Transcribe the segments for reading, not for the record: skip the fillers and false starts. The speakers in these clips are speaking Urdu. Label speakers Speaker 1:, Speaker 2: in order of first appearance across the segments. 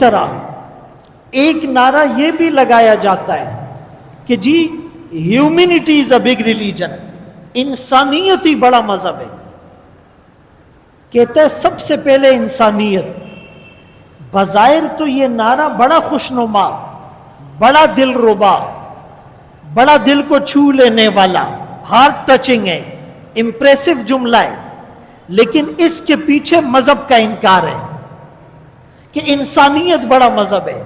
Speaker 1: طرح ایک نعرہ یہ بھی لگایا جاتا ہے کہ جی humanity is a big religion, انسانیت ہی بڑا مذہب ہے. کہتا ہے سب سے پہلے انسانیت. بظاہر تو یہ نعرہ بڑا خوشنما، بڑا دل ربا، بڑا دل کو چھو لینے والا، ہارٹ ٹچنگ ہے، امپریسو جملہ ہے، لیکن اس کے پیچھے مذہب کا انکار ہے کہ انسانیت بڑا مذہب ہے.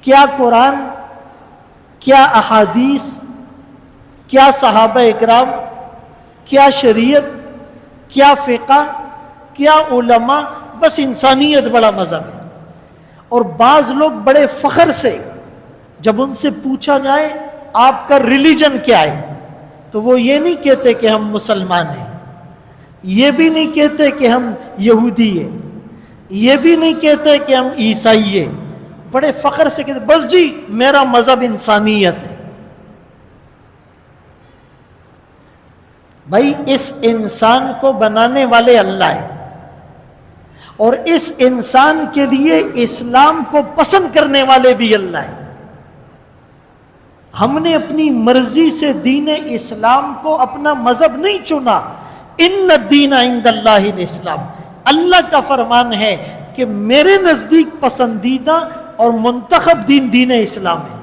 Speaker 1: کیا قرآن، کیا احادیث، کیا صحابہ اکرام، کیا شریعت، کیا فقہ، کیا علماء، بس انسانیت بڑا مذہب ہے. اور بعض لوگ بڑے فخر سے جب ان سے پوچھا جائے آپ کا ریلیجن کیا ہے تو وہ یہ نہیں کہتے کہ ہم مسلمان ہیں، یہ بھی نہیں کہتے کہ ہم یہودی ہیں، یہ بھی نہیں کہتے کہ ہم عیسائی ہیں. بڑے فخر سے کہتے بس جی میرا مذہب انسانیت ہے. بھائی اس انسان کو بنانے والے اللہ ہیں، اور اس انسان کے لیے اسلام کو پسند کرنے والے بھی اللہ ہیں. ہم نے اپنی مرضی سے دین اسلام کو اپنا مذہب نہیں چنا. ان الدین عند اللہ الاسلام، اللہ کا فرمان ہے کہ میرے نزدیک پسندیدہ اور منتخب دین اسلام ہے.